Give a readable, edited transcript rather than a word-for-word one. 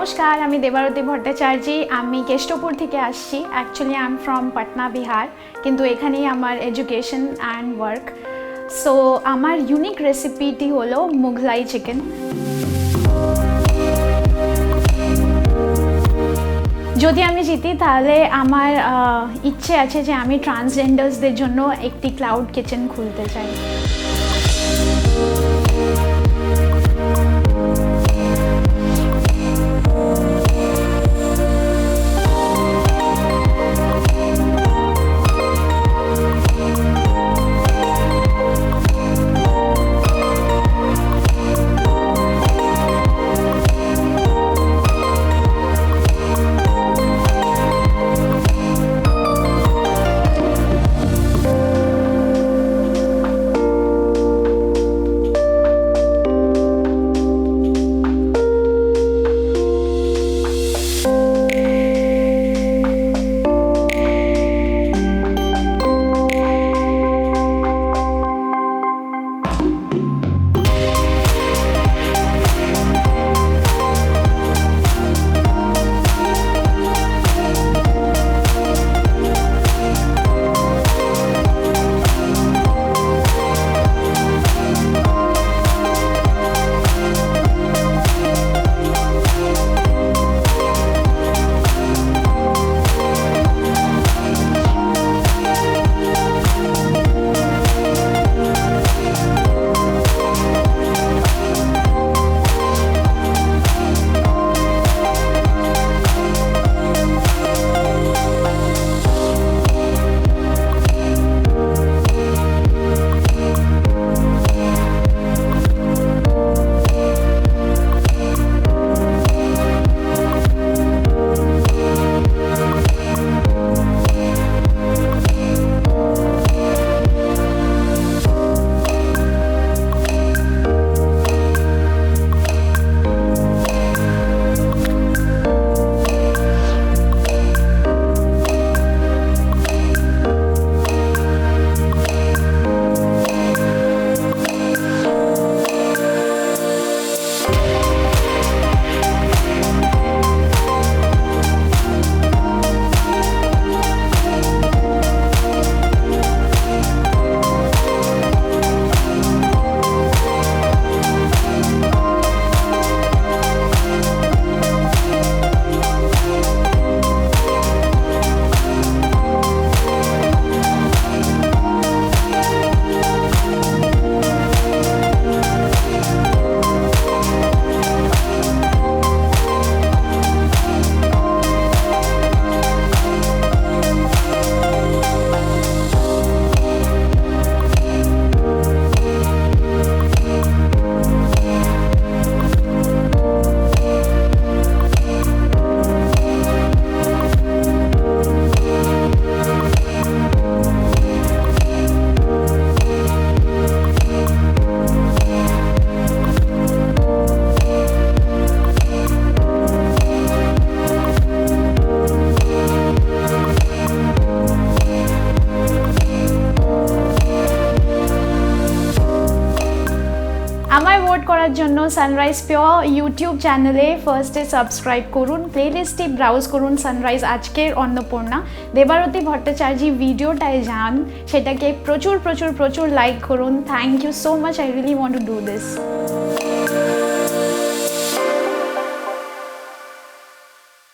নমস্কার, আমি দেবারতী ভট্টাচার্যী। আমি কেষ্টপুর থেকে আসছি। Actually I am from Patna, Bihar, কিন্তু এখানেই আমার এডুকেশন অ্যান্ড ওয়ার্ক। সো আমার ইউনিক রেসিপিটি হলো মুঘলাই চিকেন। যদি আমি জিতি তাহলে আমার ইচ্ছে আছে যে আমি ট্রান্সজেন্ডার্সদের জন্য একটি ক্লাউড কিচেন খুলতে চাই। আমায় ভোট করার জন্য সানরাইজ পিওর ইউটিউব চ্যানেলে ফার্স্টে সাবস্ক্রাইব করুন, প্লেলিস্টটি ব্রাউজ করুন সানরাইজ আজকের অন্নপূর্ণা। দেবারতী ভট্টাচার্যী ভিডিওটায় যান, সেটাকে প্রচুর প্রচুর প্রচুর লাইক করুন। Thank you so much, I really want to do this.